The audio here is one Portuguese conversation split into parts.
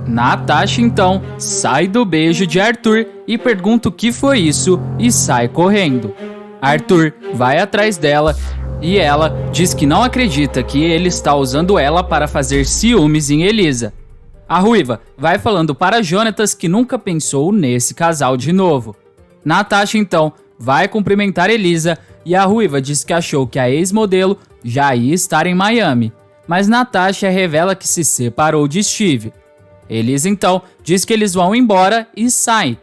Natasha então sai do beijo de Arthur e pergunta o que foi isso e sai correndo. Arthur vai atrás dela e ela diz que não acredita que ele está usando ela para fazer ciúmes em Elisa. A ruiva vai falando para Jonatas que nunca pensou nesse casal de novo. Natasha então vai cumprimentar Elisa e a ruiva diz que achou que a ex-modelo já ia estar em Miami, mas Natasha revela que se separou de Steve. Elisa então diz que eles vão embora e saem.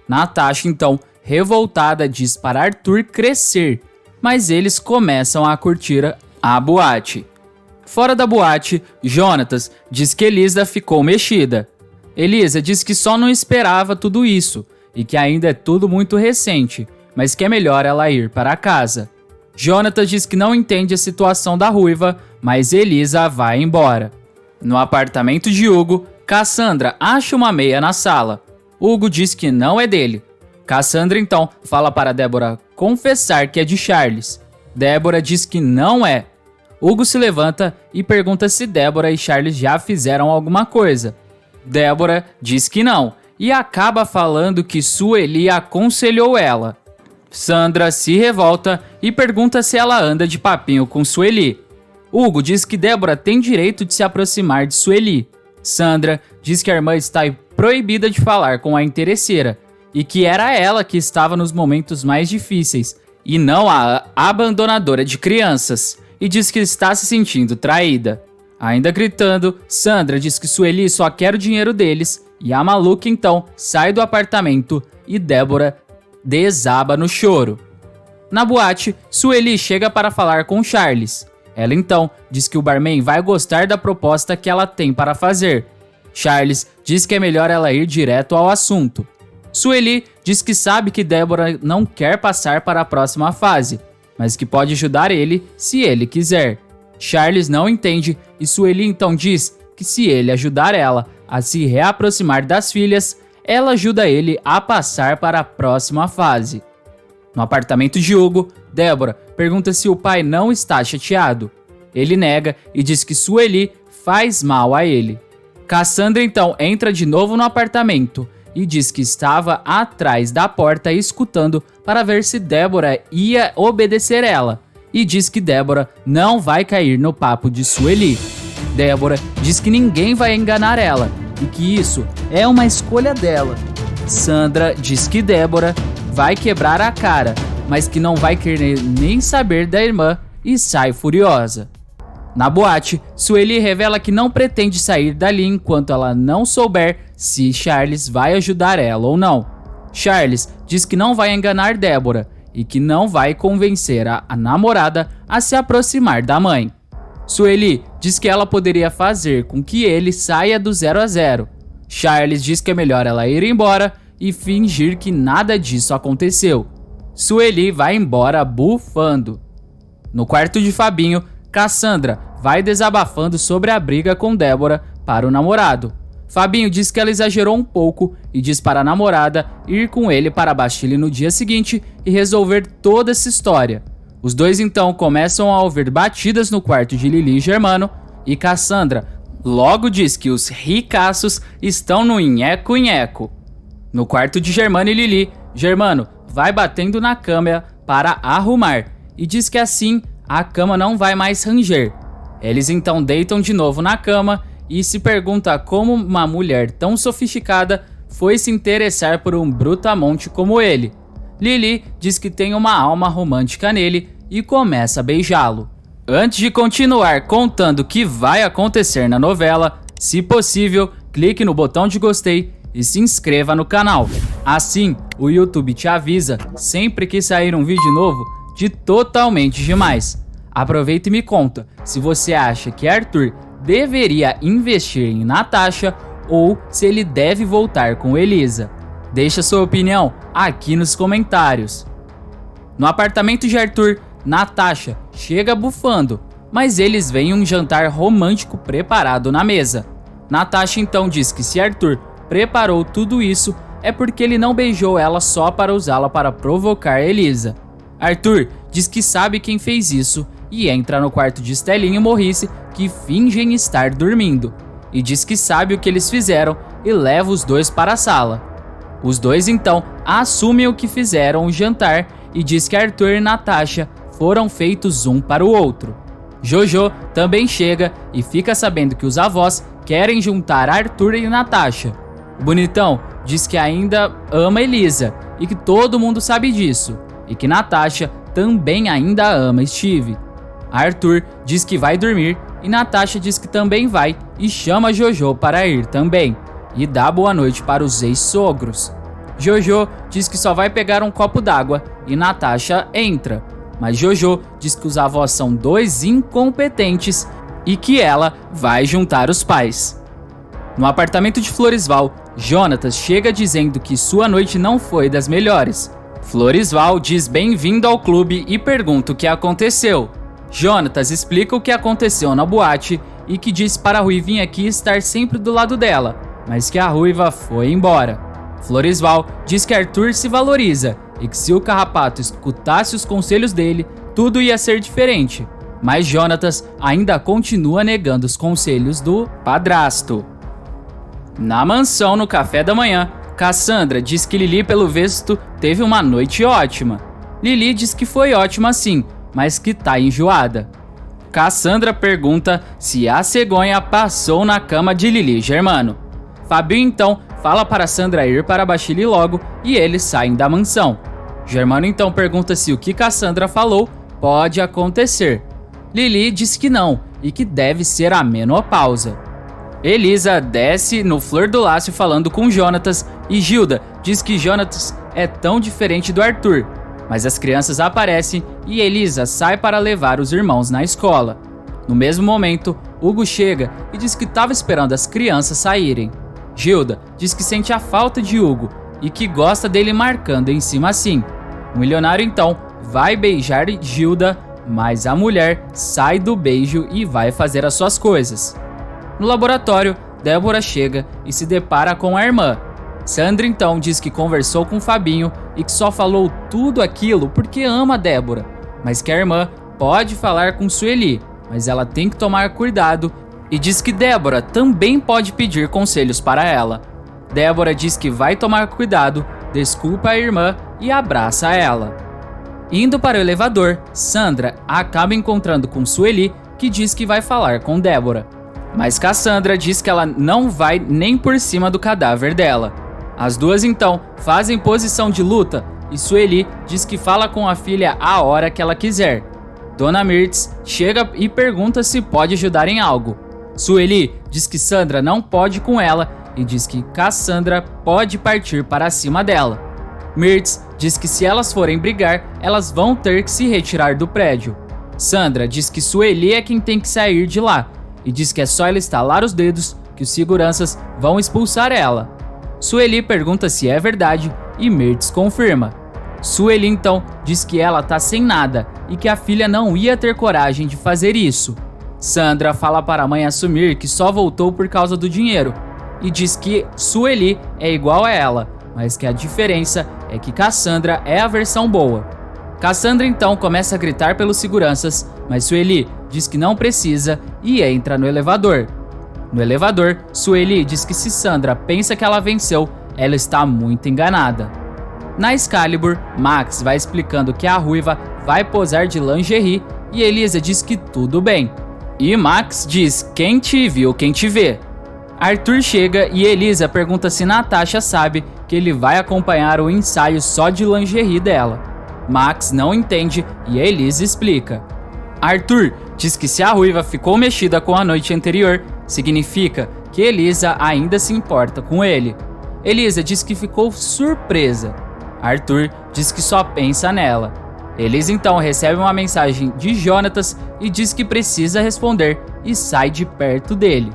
Natasha então, revoltada, diz para Arthur crescer, mas eles começam a curtir a boate. Fora da boate, Jonatas diz que Elisa ficou mexida. Elisa diz que só não esperava tudo isso e que ainda é tudo muito recente, mas que é melhor ela ir para casa. Jonatas diz que não entende a situação da ruiva, mas Elisa vai embora. No apartamento de Hugo, Cassandra acha uma meia na sala. Hugo diz que não é dele. Cassandra então fala para Débora confessar que é de Charles. Débora diz que não é. Hugo se levanta e pergunta se Débora e Charles já fizeram alguma coisa. Débora diz que não e acaba falando que Sueli aconselhou ela. Sandra se revolta e pergunta se ela anda de papinho com Sueli. Hugo diz que Débora tem direito de se aproximar de Sueli. Sandra diz que a irmã está proibida de falar com a interesseira e que era ela que estava nos momentos mais difíceis e não a abandonadora de crianças, e diz que está se sentindo traída. Ainda gritando, Sandra diz que Sueli só quer o dinheiro deles e a maluca então sai do apartamento e Débora desaba no choro. Na boate, Sueli chega para falar com Charles. Ela então diz que o barman vai gostar da proposta que ela tem para fazer. Charles diz que é melhor ela ir direto ao assunto. Sueli diz que sabe que Débora não quer passar para a próxima fase, mas que pode ajudar ele se ele quiser. Charles não entende e Sueli então diz que se ele ajudar ela a se reaproximar das filhas, ela ajuda ele a passar para a próxima fase. No apartamento de Hugo, Débora pergunta se o pai não está chateado. Ele nega e diz que Sueli faz mal a ele. Cassandra então entra de novo no apartamento e diz que estava atrás da porta escutando para ver se Débora ia obedecer ela. E diz que Débora não vai cair no papo de Sueli. Débora diz que ninguém vai enganar ela e que isso é uma escolha dela. Sandra diz que Débora vai quebrar a cara, mas que não vai querer nem saber da irmã e sai furiosa. Na boate, Sueli revela que não pretende sair dali enquanto ela não souber se Charles vai ajudar ela ou não. Charles diz que não vai enganar Débora e que não vai convencer a namorada a se aproximar da mãe. Sueli diz que ela poderia fazer com que ele saia do 0 a 0. Charles diz que é melhor ela ir embora e fingir que nada disso aconteceu. Sueli vai embora bufando. No quarto de Fabinho, Cassandra vai desabafando sobre a briga com Débora para o namorado. Fabinho diz que ela exagerou um pouco e diz para a namorada ir com ele para a Bastille no dia seguinte e resolver toda essa história. Os dois então começam a ouvir batidas no quarto de Lili e Germano e Cassandra logo diz que os ricaços estão no nheco-nheco. No quarto de Germano e Lili, Germano vai batendo na cama para arrumar e diz que assim a cama não vai mais ranger. Eles então deitam de novo na cama e se pergunta como uma mulher tão sofisticada foi se interessar por um brutamonte como ele. Lili diz que tem uma alma romântica nele e começa a beijá-lo. Antes de continuar contando o que vai acontecer na novela, se possível, clique no botão de gostei e se inscreva no canal. Assim, o YouTube te avisa sempre que sair um vídeo novo de Totalmente Demais. Aproveita e me conta se você acha que Arthur deveria investir em Natasha ou se ele deve voltar com Elisa. Deixa sua opinião aqui nos comentários. No apartamento de Arthur, Natasha chega bufando, mas eles veem um jantar romântico preparado na mesa. Natasha então diz que se Arthur preparou tudo isso é porque ele não beijou ela só para usá-la para provocar Elisa. Arthur diz que sabe quem fez isso e entra no quarto de Stellinha e Maurice, que fingem estar dormindo. e diz que sabe o que eles fizeram e leva os dois para a sala. Os dois então assumem o que fizeram o jantar e diz que Arthur e Natasha foram feitos um para o outro. Jojo também chega e fica sabendo que os avós querem juntar Arthur e Natasha. O bonitão diz que ainda ama Elisa e que todo mundo sabe disso, e que Natasha também ainda ama Steve. Arthur diz que vai dormir e Natasha diz que também vai e chama Jojo para ir também, e dá boa noite para os ex-sogros. Jojo diz que só vai pegar um copo d'água e Natasha entra, mas Jojo diz que os avós são dois incompetentes e que ela vai juntar os pais. No apartamento de Floresval, Jonatas chega dizendo que sua noite não foi das melhores. Floresval diz bem-vindo ao clube e pergunta o que aconteceu. Jonatas explica o que aconteceu na boate e que diz para a Ruivinha aqui estar sempre do lado dela, mas que a Ruiva foi embora. Floresval diz que Arthur se valoriza e que se o Carrapato escutasse os conselhos dele, tudo ia ser diferente. Mas Jonatas ainda continua negando os conselhos do padrasto. Na mansão, no café da manhã, Cassandra diz que Lili, pelo visto, teve uma noite ótima. Lili diz que foi ótima sim, mas que tá enjoada. Cassandra pergunta se a cegonha passou na cama de Lili Germano. Fabinho então fala para Sandra ir para Bachille logo e eles saem da mansão. Germano então pergunta se o que Cassandra falou pode acontecer. Lili diz que não e que deve ser a menopausa. Elisa desce no Flor do Lácio falando com Jonatas e Gilda diz que Jonatas é tão diferente do Arthur. Mas as crianças aparecem e Elisa sai para levar os irmãos na escola. No mesmo momento, Hugo chega e diz que estava esperando as crianças saírem. Gilda diz que sente a falta de Hugo e que gosta dele marcando em cima assim. O milionário então vai beijar Gilda, mas a mulher sai do beijo e vai fazer as suas coisas. No laboratório, Débora chega e se depara com a irmã. Sandra então diz que conversou com Fabinho e que só falou tudo aquilo porque ama Débora, mas que a irmã pode falar com Sueli, mas ela tem que tomar cuidado e diz que Débora também pode pedir conselhos para ela. Débora diz que vai tomar cuidado, desculpa a irmã e abraça ela. Indo para o elevador, Sandra acaba encontrando com Sueli, que diz que vai falar com Débora. Mas Cassandra diz que ela não vai nem por cima do cadáver dela. As duas então fazem posição de luta e Sueli diz que fala com a filha a hora que ela quiser. Dona Mirtz chega e pergunta se pode ajudar em algo. Sueli diz que Sandra não pode com ela e diz que Cassandra pode partir para cima dela. Mirtz diz que se elas forem brigar, elas vão ter que se retirar do prédio. Sandra diz que Sueli é quem tem que sair de lá e diz que é só ela estalar os dedos que os seguranças vão expulsar ela. Sueli pergunta se é verdade e Mirtz confirma. Sueli então diz que ela tá sem nada e que a filha não ia ter coragem de fazer isso. Sandra fala para a mãe assumir que só voltou por causa do dinheiro e diz que Sueli é igual a ela, mas que a diferença é que Cassandra é a versão boa. Cassandra então começa a gritar pelos seguranças, mas Sueli diz que não precisa e entra no elevador. No elevador, Sueli diz que se Sandra pensa que ela venceu, ela está muito enganada. Na Excalibur, Max vai explicando que a Ruiva vai posar de lingerie e Elisa diz que tudo bem. E Max diz: quem te viu, quem te vê. Arthur chega e Elisa pergunta se Natasha sabe que ele vai acompanhar o ensaio só de lingerie dela. Max não entende e a Elisa explica. Arthur diz que se a Ruiva ficou mexida com a noite anterior, significa que Elisa ainda se importa com ele. Elisa diz que ficou surpresa. Arthur diz que só pensa nela. Elisa então recebe uma mensagem de Jonatas e diz que precisa responder e sai de perto dele.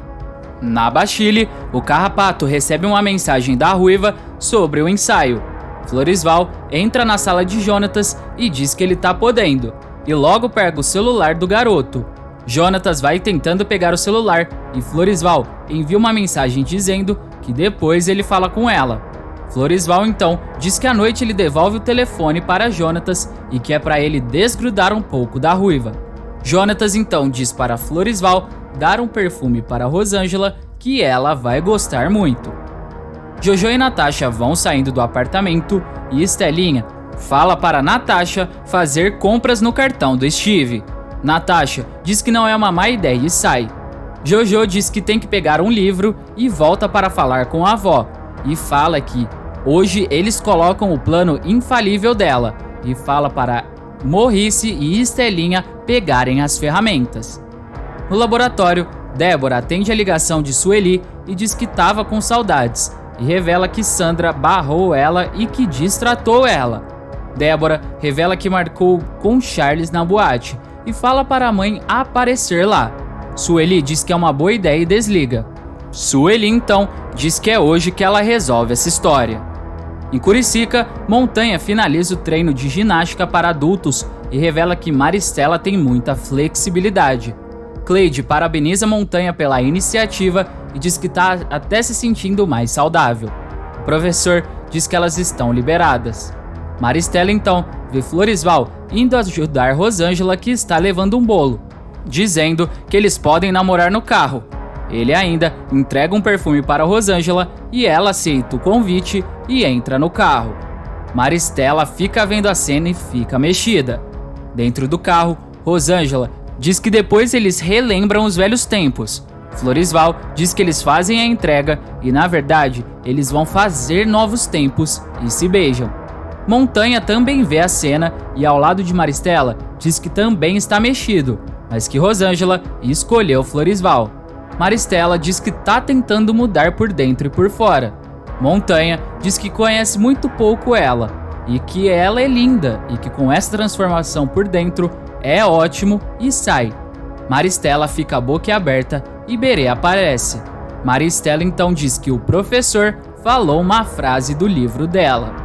Na Bachille, o Carrapato recebe uma mensagem da Ruiva sobre o ensaio. Floresval entra na sala de Jonatas e diz que ele tá podendo, e logo pega o celular do garoto. Jonatas vai tentando pegar o celular e Floresval envia uma mensagem dizendo que depois ele fala com ela. Floresval então diz que à noite ele devolve o telefone para Jonatas e que é para ele desgrudar um pouco da Ruiva. Jonatas então diz para Floresval dar um perfume para Rosângela que ela vai gostar muito. Jojo e Natasha vão saindo do apartamento e Estelinha fala para Natasha fazer compras no cartão do Steve. Natasha diz que não é uma má ideia e sai. Jojo diz que tem que pegar um livro e volta para falar com a avó. E fala que hoje eles colocam o plano infalível dela. E fala para Maurice e Estelinha pegarem as ferramentas. No laboratório, Débora atende a ligação de Sueli e diz que estava com saudades. E revela que Sandra barrou ela e que distratou ela. Débora revela que marcou com Charles na boate e fala para a mãe aparecer lá. Sueli diz que é uma boa ideia e desliga. Sueli então diz que é hoje que ela resolve essa história. Em Curicica, Montanha finaliza o treino de ginástica para adultos e revela que Maristela tem muita flexibilidade. Cleide parabeniza Montanha pela iniciativa e diz que está até se sentindo mais saudável. O professor diz que elas estão liberadas. Maristela então vê Floresval indo ajudar Rosângela, que está levando um bolo, dizendo que eles podem namorar no carro. Ele ainda entrega um perfume para Rosângela e ela aceita o convite e entra no carro. Maristela fica vendo a cena e fica mexida. Dentro do carro, Rosângela diz que depois eles relembram os velhos tempos. Floresval diz que eles fazem a entrega e, na verdade, eles vão fazer novos tempos e se beijam. Montanha também vê a cena e, ao lado de Maristela, diz que também está mexido, mas que Rosângela escolheu Floresval. Maristela diz que tá tentando mudar por dentro e por fora. Montanha diz que conhece muito pouco ela e que ela é linda e que com essa transformação por dentro é ótimo e sai. Maristela fica boquiaberta e Berê aparece. Maristela então diz que o professor falou uma frase do livro dela.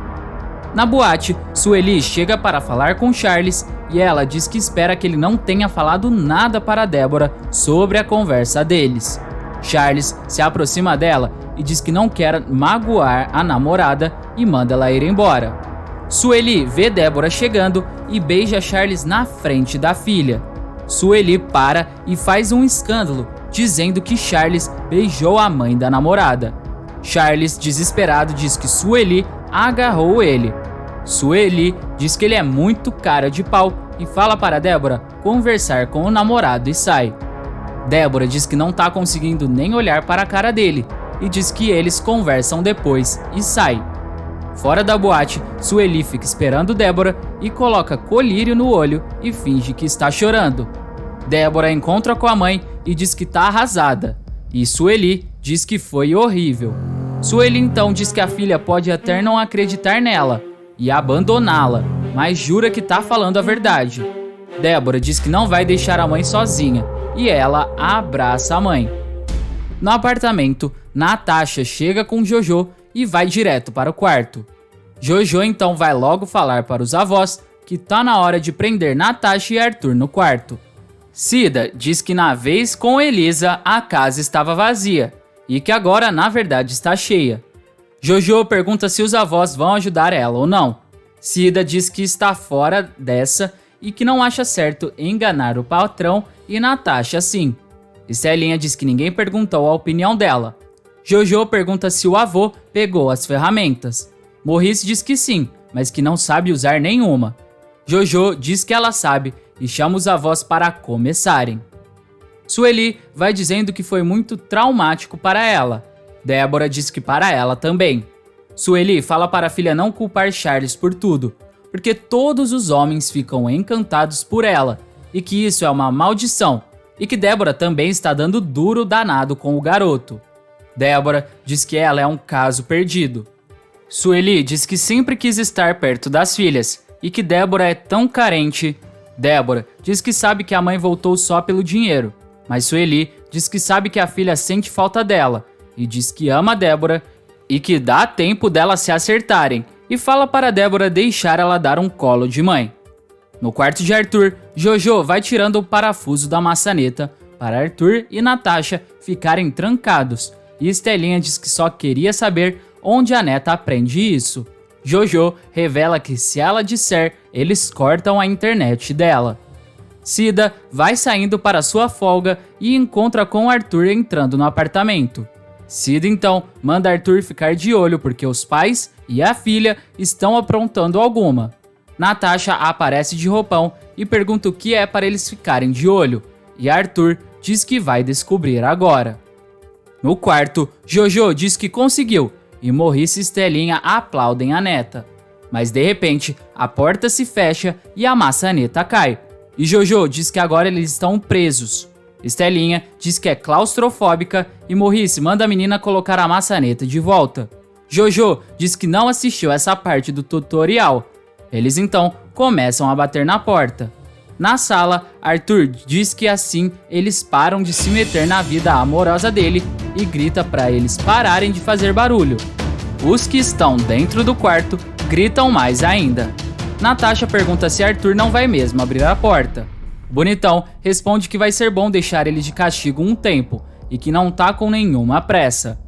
Na boate, Sueli chega para falar com Charles e ela diz que espera que ele não tenha falado nada para Débora sobre a conversa deles. Charles se aproxima dela e diz que não quer magoar a namorada e manda ela ir embora. Sueli vê Débora chegando e beija Charles na frente da filha. Sueli para e faz um escândalo, dizendo que Charles beijou a mãe da namorada. Charles, desesperado, diz que Sueli agarrou ele. Sueli diz que ele é muito cara de pau e fala para Débora conversar com o namorado e sai. Débora diz que não tá conseguindo nem olhar para a cara dele e diz que eles conversam depois e sai. Fora da boate, Sueli fica esperando Débora e coloca colírio no olho e finge que está chorando. Débora encontra com a mãe e diz que tá arrasada. E Sueli diz que foi horrível. Sueli então diz que a filha pode até não acreditar nela e abandoná-la, mas jura que tá falando a verdade. Débora diz que não vai deixar a mãe sozinha e ela abraça a mãe. No apartamento, Natasha chega com Jojo e vai direto para o quarto. Jojo então vai logo falar para os avós que tá na hora de prender Natasha e Arthur no quarto. Cida diz que na vez com Elisa a casa estava vazia e que agora na verdade está cheia. Jojo pergunta se os avós vão ajudar ela ou não. Cida diz que está fora dessa e que não acha certo enganar o patrão e Natasha sim. Estelinha diz que ninguém perguntou a opinião dela. Jojo pergunta se o avô pegou as ferramentas. Maurice diz que sim, mas que não sabe usar nenhuma. Jojo diz que ela sabe e chama os avós para começarem. Sueli vai dizendo que foi muito traumático para ela. Débora diz que para ela também. Sueli fala para a filha não culpar Charles por tudo, porque todos os homens ficam encantados por ela e que isso é uma maldição e que Débora também está dando duro danado com o garoto. Débora diz que ela é um caso perdido. Sueli diz que sempre quis estar perto das filhas e que Débora é tão carente. Débora diz que sabe que a mãe voltou só pelo dinheiro, mas Sueli diz que sabe que a filha sente falta dela e diz que ama Débora e que dá tempo delas se acertarem e fala para Débora deixar ela dar um colo de mãe. No quarto de Arthur, Jojo vai tirando o parafuso da maçaneta para Arthur e Natasha ficarem trancados e Estelinha diz que só queria saber onde a neta aprende isso. Jojo revela que se ela disser, eles cortam a internet dela. Cida vai saindo para sua folga e encontra com Arthur entrando no apartamento. Cida então manda Arthur ficar de olho porque os pais e a filha estão aprontando alguma. Natasha aparece de roupão e pergunta o que é para eles ficarem de olho, e Arthur diz que vai descobrir agora. No quarto, Jojo diz que conseguiu e Morrice e Estelinha aplaudem a neta. Mas de repente, a porta se fecha e a maçaneta cai. E Jojo diz que agora eles estão presos. Estelinha diz que é claustrofóbica e Morrice manda a menina colocar a maçaneta de volta. Jojo diz que não assistiu essa parte do tutorial. Eles então começam a bater na porta. Na sala, Arthur diz que assim eles param de se meter na vida amorosa dele e grita para eles pararem de fazer barulho. Os que estão dentro do quarto gritam mais ainda. Natasha pergunta se Arthur não vai mesmo abrir a porta. Bonitão responde que vai ser bom deixar ele de castigo um tempo e que não tá com nenhuma pressa.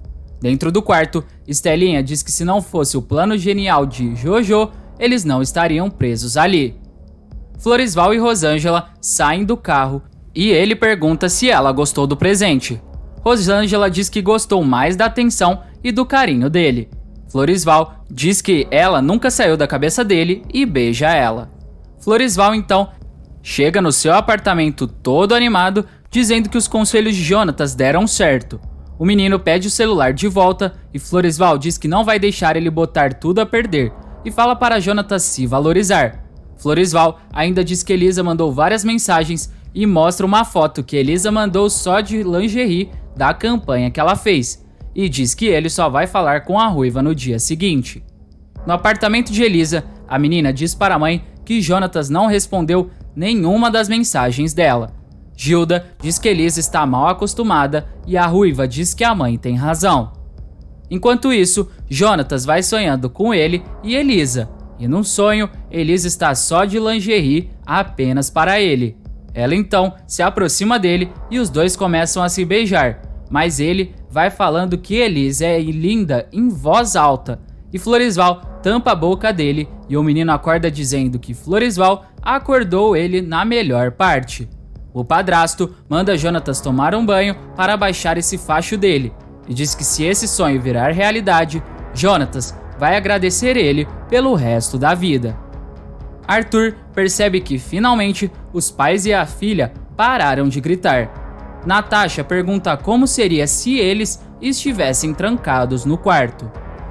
Dentro do quarto, Estelinha diz que se não fosse o plano genial de Jojo, eles não estariam presos ali. Floresval e Rosângela saem do carro e ele pergunta se ela gostou do presente. Rosângela diz que gostou mais da atenção e do carinho dele. Floresval diz que ela nunca saiu da cabeça dele e beija ela. Floresval então chega no seu apartamento todo animado, dizendo que os conselhos de Jonatas deram certo. O menino pede o celular de volta e Floresval diz que não vai deixar ele botar tudo a perder e fala para Jonatas se valorizar. Floresval ainda diz que Elisa mandou várias mensagens e mostra uma foto que Elisa mandou só de lingerie da campanha que ela fez. E diz que ele só vai falar com a ruiva no dia seguinte. No apartamento de Elisa, a menina diz para a mãe que Jonatas não respondeu nenhuma das mensagens dela. Gilda diz que Elisa está mal acostumada e a ruiva diz que a mãe tem razão. Enquanto isso, Jonatas vai sonhando com ele e Elisa. E num sonho, Elisa está só de lingerie apenas para ele. Ela então se aproxima dele e os dois começam a se beijar. Mas ele vai falando que Elisa é linda em voz alta. E Floresval tampa a boca dele e o menino acorda dizendo que Floresval acordou ele na melhor parte. O padrasto manda Jonatas tomar um banho para abaixar esse facho dele. E diz que se esse sonho virar realidade, Jonatas vai agradecer ele pelo resto da vida. Arthur percebe que finalmente os pais e a filha pararam de gritar. Natasha pergunta como seria se eles estivessem trancados no quarto.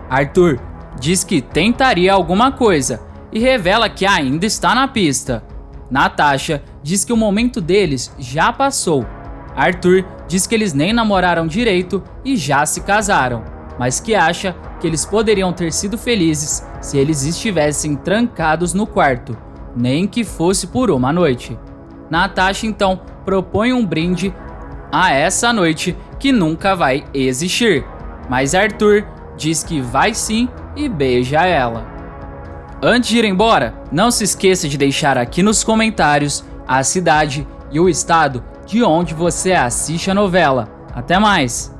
Arthur diz que tentaria alguma coisa e revela que ainda está na pista. Natasha diz que o momento deles já passou. Arthur diz que eles nem namoraram direito e já se casaram, mas que acha que eles poderiam ter sido felizes se eles estivessem trancados no quarto, nem que fosse por uma noite. Natasha então propõe um brinde a essa noite que nunca vai existir, mas Arthur diz que vai sim e beija ela. Antes de ir embora, não se esqueça de deixar aqui nos comentários a cidade e o estado de onde você assiste a novela. Até mais!